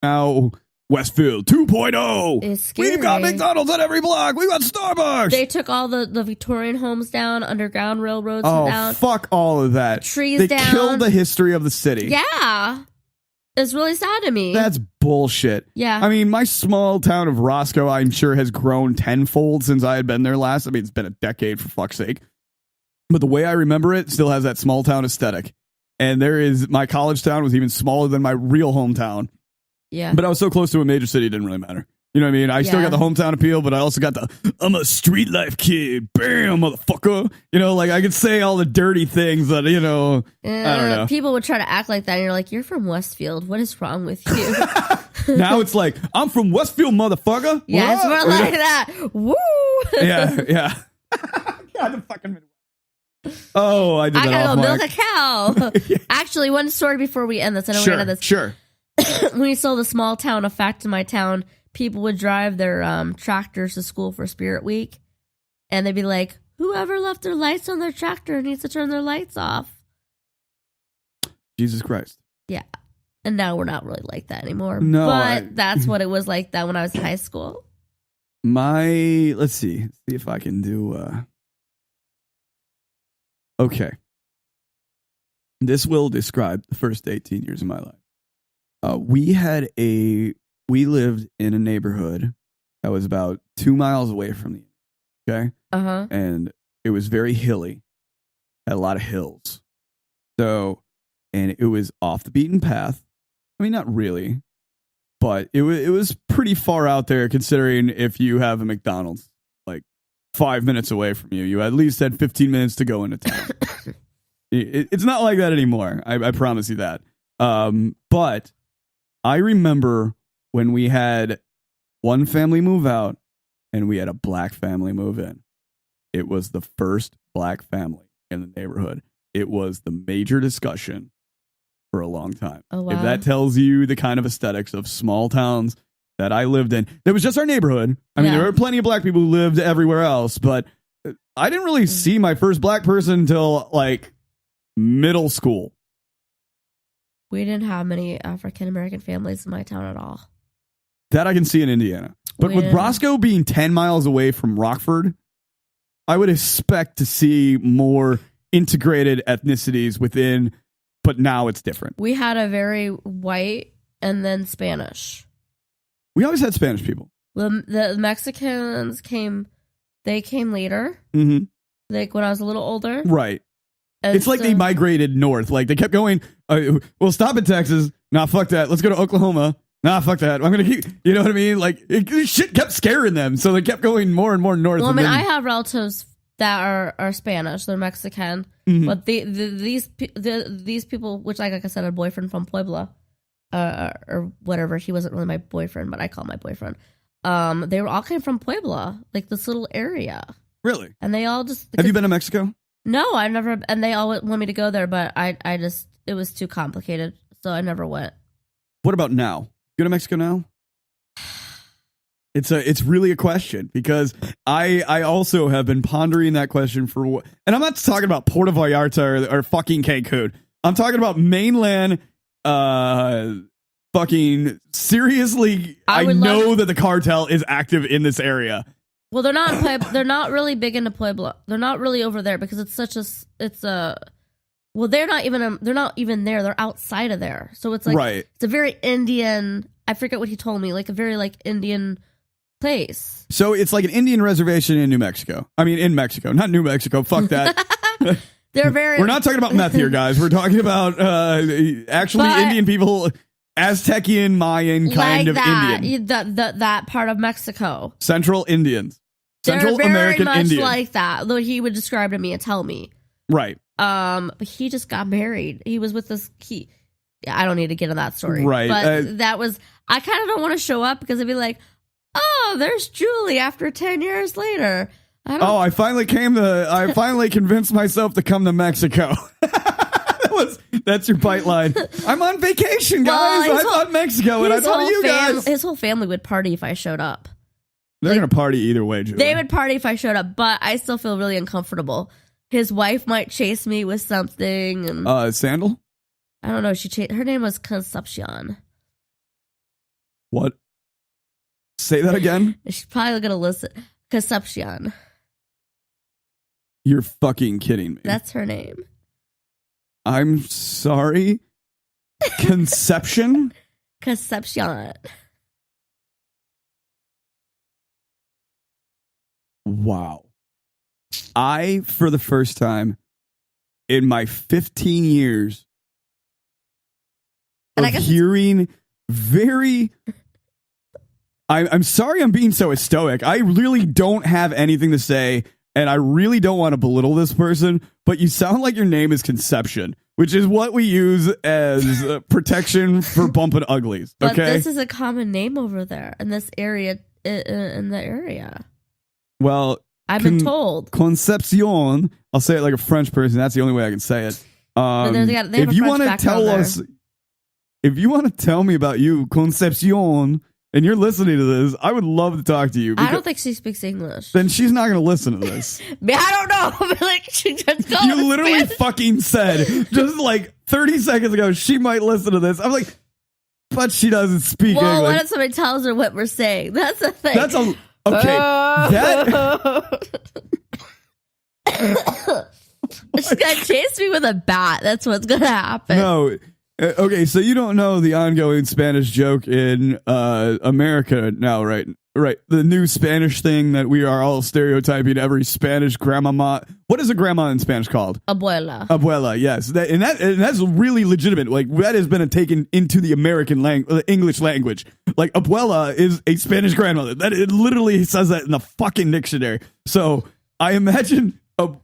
now Westfield 2.0. It's scary. We've got McDonald's at every block. We got Starbucks. They took all the Victorian homes down, underground railroads down. Fuck all of that. Trees they down. They killed the history of the city. Yeah. It's really sad to me. That's bullshit. Yeah. I mean, my small town of Roscoe, I'm sure, has grown tenfold since I had been there last. I mean, it's been a decade, for fuck's sake. But the way I remember it still has that small town aesthetic. And my college town was even smaller than my real hometown. Yeah. But I was so close to a major city, it didn't really matter. You know what I mean? I still got the hometown appeal, but I also got I'm a street life kid. Bam, motherfucker. You know, like I could say all the dirty things that, you know, I don't know. People would try to act like that. And you're like, you're from Westfield. What is wrong with you? Now it's like, I'm from Westfield, motherfucker. Yeah, it's more like that. Woo. Yeah. God, the fucking Midwest. Oh, I did that gotta off go mic. milk a cow. Yeah. Actually, one story before we end this. I know we're gonna end this. Sure. When we sold the small town effect in my town, people would drive their tractors to school for Spirit Week, and they'd be like, whoever left their lights on their tractor needs to turn their lights off. Jesus Christ. Yeah. And now we're not really like that anymore. No. But that's what it was like that when I was in high school. Let's see if I can do, okay. This will describe the first 18 years of my life. We lived in a neighborhood that was about 2 miles away from the, okay? Uh-huh. And it was very hilly, had a lot of hills. So, and it was off the beaten path. I mean, not really, but it was pretty far out there considering if you have a McDonald's like 5 minutes away from you, you at least had 15 minutes to go into town. It's not like that anymore. I promise you that. But I remember when we had one family move out and we had a black family move in. It was the first black family in the neighborhood. It was the major discussion for a long time. Oh, wow. If that tells you the kind of aesthetics of small towns that I lived in, it was just our neighborhood. I mean, there were plenty of black people who lived everywhere else, but I didn't really see my first black person until like middle school. We didn't have many African-American families in my town at all. That I can see in Indiana. But with Roscoe being 10 miles away from Rockford, I would expect to see more integrated ethnicities within, but now it's different. We had a very white and then Spanish. We always had Spanish people. The Mexicans came later. Mm-hmm. Like when I was a little older. Right. And it's like they migrated north. Like they kept going, we'll stop in Texas. Nah, fuck that. Let's go to Oklahoma. Nah, fuck that. I'm going to keep, you know what I mean? Like shit kept scaring them. So they kept going more and more north. Well, I mean, I have relatives that are Spanish. They're Mexican. Mm-hmm. But these people, which like I said, a boyfriend from Puebla, or whatever. He wasn't really my boyfriend, but I call him my boyfriend. They were all came from Puebla, like this little area. Really? And they all just... Have you been to Mexico? No, I've never... And they all want me to go there, but I just... It was too complicated, so I never went. What about now? You go to Mexico now? It's really a question, because I also have been pondering that question for... And I'm not talking about Puerto Vallarta or fucking Cancun. I'm talking about mainland... fucking seriously, I know that the cartel is active in this area. Well, they're not. They're not really big into Puebla. They're not really over there because it's such a. It's a. Well, they're not even. They're not even there. They're outside of there. So it's like It's a very Indian. I forget what he told me. Like a very like Indian place. So it's like an Indian reservation in New Mexico. I mean, in Mexico, not New Mexico. Fuck that. They're very. We're not talking about meth here, guys. We're talking about actually Indian people. Aztecian, Mayan kind of Indian. That part of Mexico. Central Indians. Central They're very American much Indian. like that. Though he would describe to me and tell me. Right. But he just got married. He was with this... I don't need to get into that story. Right. But that was... I kind of don't want to show up because I'd be like, oh, there's Julie after 10 years later. I finally convinced myself to come to Mexico. That's your bite line. I'm on vacation, guys. I thought Mexico, and I thought of you guys. His whole family would party if I showed up. They're going to party either way, Julie. They would party if I showed up, but I still feel really uncomfortable. His wife might chase me with something. And Sandal? I don't know. Her name was Concepcion. What? Say that again? She's probably going to listen. Concepcion. You're fucking kidding me. That's her name. I'm sorry. Conception? Concepcion. Wow. I, for the first time in my 15 years of hearing very... I'm sorry I'm being so stoic. I really don't have anything to say, and I really don't want to belittle this person, but you sound like your name is Conception, which is what we use as protection for bumping uglies. Okay? But this is a common name over there in this area, in the area. Well, I've been told. Concepcion. I'll say it like a French person. That's the only way I can say it. If you want to tell us, if you want to tell me about you, Concepcion, and you're listening to this, I would love to talk to you. I don't think she speaks English. Then she's not going to listen to this. I don't know. Like, she just you literally fucking said just like 30 seconds ago she might listen to this. I'm like, but she doesn't speak English. Well, what if somebody tells her what we're saying? That's the thing. That's a... Okay, She's gonna chase me with a bat. That's what's gonna happen. No. Okay, so you don't know the ongoing Spanish joke in America now, right? Right. The new Spanish thing that we are all stereotyping every Spanish grandmama. What is a grandma in Spanish called? Abuela. Abuela, yes. And that's really legitimate. Like, that has been taken into the American English language. Like, abuela is a Spanish grandmother. It literally says that in the fucking dictionary. So I imagine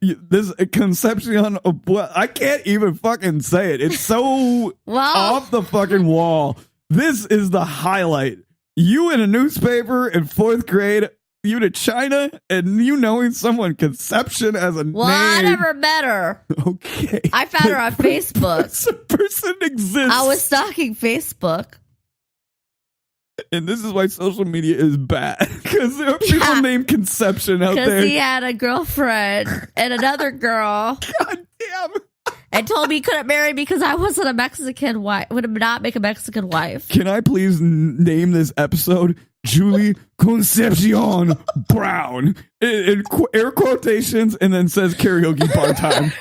this Concepcion Abuela. I can't even fucking say it. It's so off the fucking wall. This is the highlight. You in a newspaper in 4th grade, you to China, and you knowing someone Conception as a name. Well, I never met her. Okay. I found her on Facebook. This person exists. I was stalking Facebook. And this is why social media is bad. Because there are people named Conception out there. Because he had a girlfriend and another girl. God damn. And told me he couldn't marry me because I wasn't a Mexican wife. Would not make a Mexican wife. Can I please name this episode Julie Concepcion Brown in air quotations, and then says karaoke bar time?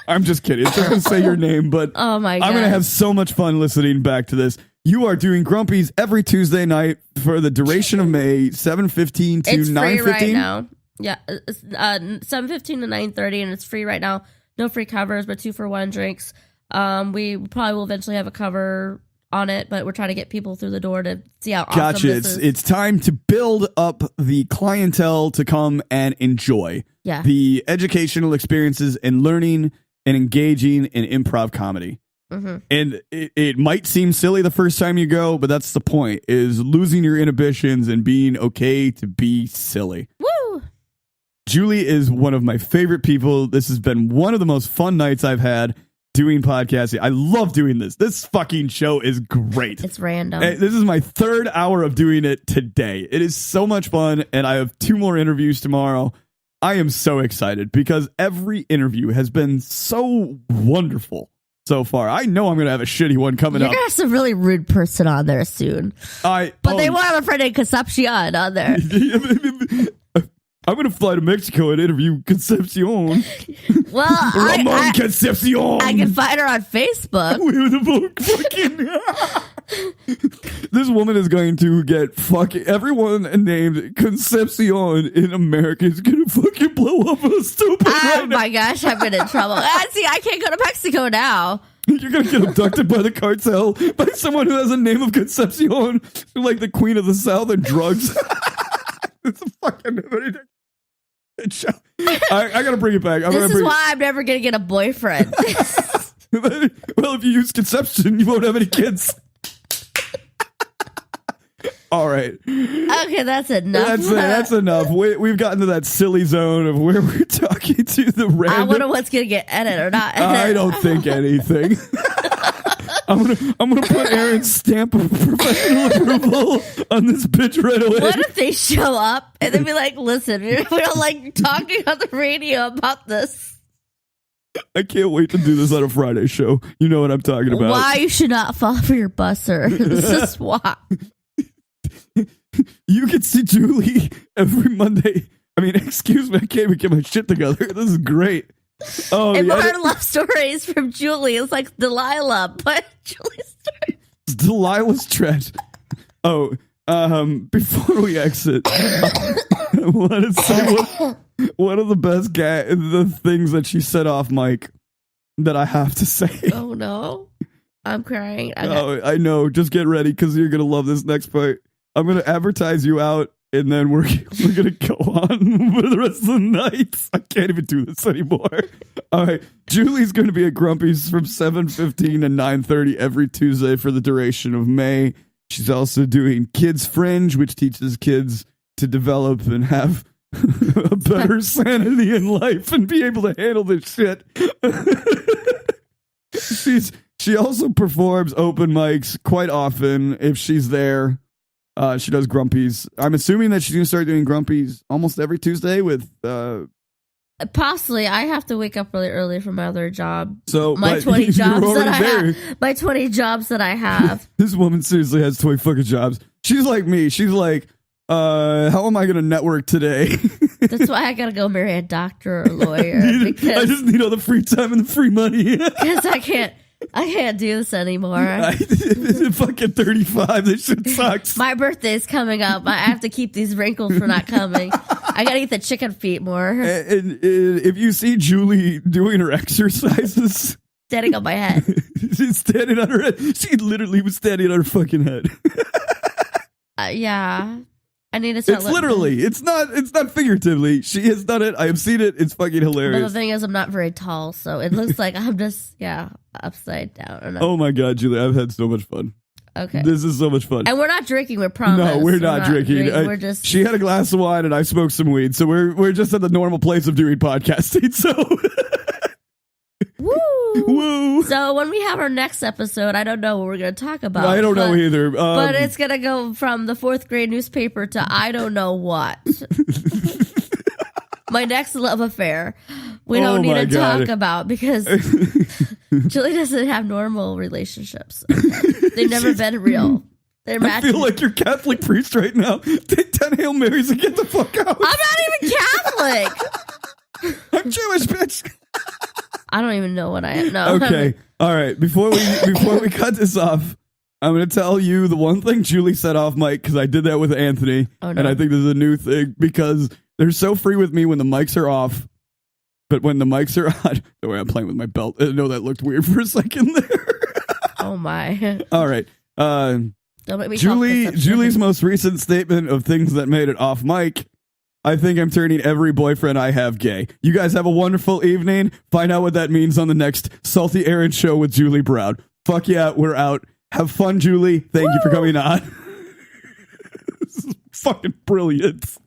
I'm just kidding. It's not going to say your name, but oh my God. I'm going to have so much fun listening back to this. You are doing Grumpy's every Tuesday night for the duration of May, 7:15 to 9:15. It's free right now. Yeah, 7:15 to 9:30, and it's free right now. No free covers, but 2-for-1 drinks. We probably will eventually have a cover on it, but we're trying to get people through the door to see how awesome this is. It's time to build up the clientele to come and enjoy the educational experiences and learning and engaging in improv comedy. Mm-hmm. And it might seem silly the first time you go, but that's the point, is losing your inhibitions and being okay to be silly. Woo! Julie is one of my favorite people. This has been one of the most fun nights I've had doing podcasting. I love doing this. This fucking show is great. It's random. This is my 3rd hour of doing it today. It is so much fun, and I have 2 more interviews tomorrow. I am so excited because every interview has been so wonderful so far. I know I'm going to have a shitty one coming up. You're going to have some really rude person on there soon. But they won't have a friend named Concepcion on there. I'm going to fly to Mexico and interview Concepcion. Well, Ramon Concepcion. I can find her on Facebook. This woman is going to get fucking everyone named Concepcion in America is going to fucking blow up in a stupid. Oh my gosh, I've been in trouble. See, I can't go to Mexico now. You're going to get abducted by the cartel by someone who has a name of Concepcion, like the Queen of the South and drugs. It's a fucking show. I gotta bring it back. This is why I'm never gonna get a boyfriend. Well, if you use Conception, you won't have any kids. All right. Okay, that's enough. That's enough. We've gotten to that silly zone of where we're talking to the random. I wonder what's gonna get edited or not. I don't think anything. I'm gonna put Aaron's stamp of professional approval on this bitch right away. What if they show up and they be like, "Listen, we don't like talking on the radio about this." I can't wait to do this on a Friday show. You know what I'm talking about. Why you should not fall for your busser. This is why. you can see Julie every Monday. I mean, excuse me, I can't even get my shit together. This is great. Oh, and more love stories from Julie. It's like Delilah, but Julie's story. Delilah's trash. Oh, before we exit, I want to say one of the best the things that she said off mic that I have to say. Oh no, I'm crying. Oh, I know. Just get ready because you're gonna love this next part. I'm gonna advertise you out, and then we're gonna go on for the rest of the night. I can't even do this anymore. All right, Julie's gonna be at Grumpy's from 7:15 to 9:30 every Tuesday for the duration of May. She's also doing Kids Fringe, which teaches kids to develop and have a better sanity in life and be able to handle this shit. She also performs open mics quite often if she's there. She does Grumpy's. I'm assuming that she's going to start doing Grumpy's almost every Tuesday with... Possibly. I have to wake up really early for my other job. So my 20 jobs that I have. My 20 jobs that I have. This woman seriously has 20 fucking jobs. She's like me. She's like, how am I going to network today? That's why I got to go marry a doctor or a lawyer. I just need all the free time and the free money. Because I can't do this anymore. Fucking 35. This shit sucks. My birthday's coming up. I have to keep these wrinkles for not coming. I gotta eat the chicken feet more. And if you see Julie doing her exercises, standing on my head, she's standing on her head. She literally was standing on her fucking head. Yeah, I need to start. It's literally. It's not figuratively. She has done it. I have seen it. It's fucking hilarious. But the thing is, I'm not very tall, so it looks like I'm just upside down. Oh my god, Julie, I've had so much fun. Okay. This is so much fun. And we're not drinking, we're promise. No, we're not drinking. We're just... She had a glass of wine and I smoked some weed. So we're just at the normal place of doing podcasting. So Woo! Woo! So when we have our next episode, I don't know what we're going to talk about. I don't know either. But it's going to go from the 4th grade newspaper to I don't know what. My next love affair. We don't need to talk about because Julie doesn't have normal relationships. They've never been real. They're I feel like you're Catholic priest right now. Take 10 Hail Marys and get the fuck out. I'm not even Catholic. I'm Jewish, bitch. I don't even know what I am. No. Okay. All right. Before we cut this off, I'm going to tell you the one thing Julie said off mic because I did that with Anthony. Oh, no. And I think this is a new thing because they're so free with me when the mics are off. But when the mics are on, the way I'm playing with my belt, I know that looked weird for a second there. Oh my! All right, don't make me Julie's most recent statement of things that made it off mic. I think I'm turning every boyfriend I have gay. You guys have a wonderful evening. Find out what that means on the next Salty Aaron show with Julie Brown. Fuck yeah, we're out. Have fun, Julie. Thank you for coming on. This is fucking brilliant.